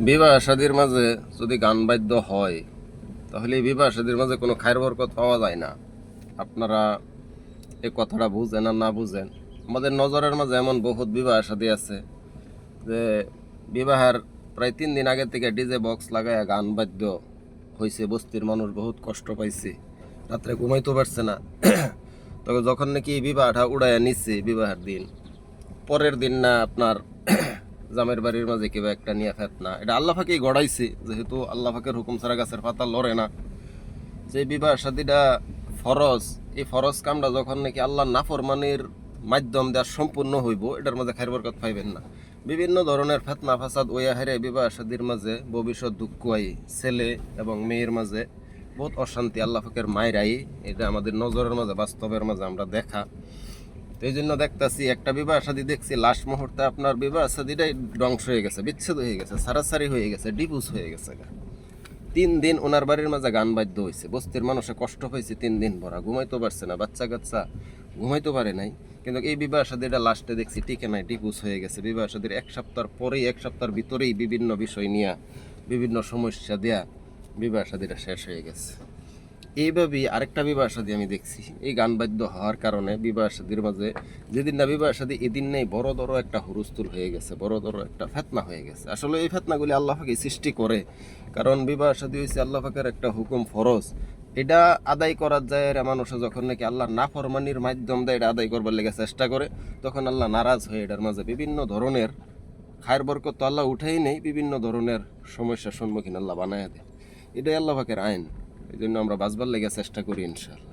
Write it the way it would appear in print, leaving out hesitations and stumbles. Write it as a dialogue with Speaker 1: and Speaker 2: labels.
Speaker 1: বিবাহ শাদীর মাঝে যদি গান বাদ্য হয় তাহলে এই বিবাহ শাদীর মাঝে কোনো খায়ের বরকত পাওয়া যায় না। আপনারা এই কথাটা বুঝেন আর না বুঝেন, আমাদের নজরের মাঝে এমন বহুত বিবাহ শাদী আছে যে বিবাহের প্রায় 3 দিন আগে থেকে ডিজে বক্স লাগায় গান বাদ্য হয়েছে, বস্তির মানুষ বহুত কষ্ট পাইছে, রাত্রে ঘুমাইতে পারছে না। তবে যখন নাকি বিবাহটা উড়াইয়া নিচ্ছে বিবাহের দিন, পরের দিন না আপনার জামের বাড়ির মাঝে কেউ একটা নিয়ে ফেতনা, এটা আল্লাহ ফাঁকেই গড়াইছে, যেহেতু আল্লাহ ফাঁকের হুকুম ছাড়া গাছের পাতা লড়ে না। যে বিবাহ শাদীটা ফরজ, এই ফরজ কামটা যখন নাকি আল্লাহ নাফরমানির মাধ্যম দেওয়া সম্পূর্ণ হইব, এটার মাঝে খায়ের বরকত পাইবেন না। বিভিন্ন ধরনের ফেতনা ফাসাদ ওয়া হারে বিবাহ শাদীর মাঝে ভবিষ্যৎ দুঃখ আই, ছেলে এবং মেয়ের মাঝে বহুত অশান্তি আল্লাহ ফাঁকের মায়েরাই, এটা আমাদের নজরের মাঝে বাস্তবের মাঝে আমরা দেখা। তো এই জন্য দেখতেছি একটা বিবাহ শাদী দেখছি লাস্ট মুহূর্তে আপনার বিবাহ শাদীটাই ধ্বংস হয়ে গেছে, বিচ্ছেদ হয়ে গেছে, সারাসারি হয়ে গেছে, ডিভোর্স হয়ে গেছে। 3 দিন ওনার বাড়ির মাঝে গান বাদ্য হয়েছে, বস্তির মানুষে কষ্ট পাইছে, 3 দিন ভরা ঘুমাইতে পারছে না, বাচ্চা কাচ্চা ঘুমাইতে পারে নাই। কিন্তু এই বিবাহ শাদীটা লাস্টে দেখছি টিকে নাই, ডিভোর্স হয়ে গেছে। বিবাহ শাদীর 1 সপ্তাহ পরেই, 1 সপ্তাহের ভিতরেই বিভিন্ন বিষয় নিয়ে, বিভিন্ন সমস্যা দেয়া বিবাহ শাদীটা শেষ হয়ে গেছে। এইভাবেই আরেকটা বিবাহ শাদী আমি দেখছি, এই গান বাদ্য হওয়ার কারণে বিবাহ শাদীর মাঝে যেদিন না বিবাহ শাদী এদিন নেই বড় ধরো একটা হুরুস্তুল হয়ে গেছে, বড় ধরো একটা ফেতনা হয়ে গেছে। আসলে এই ফেতনাগুলি আল্লাহ পাকে সৃষ্টি করে, কারণ বিবাহ শাদী হয়েছে আল্লাহ পাকের একটা হুকুম, ফরজ। এটা আদায় করার যায় মানুষ যখন নাকি আল্লাহ নাফরমানির মাধ্যম দিয়ে এটা আদায় করবার লেগে চেষ্টা করে, তখন আল্লাহ নারাজ হয়ে এটার মাঝে বিভিন্ন ধরনের খায়ের বরকত তো আল্লাহ উঠেই নেই, বিভিন্ন ধরনের সমস্যার সম্মুখীন আল্লাহ বানায় দেয়। এটাই আল্লাহ পাকের আইন। এই জন্য আমরা বাঁচবার লেগে চেষ্টা করি ইনশাআল্লাহ।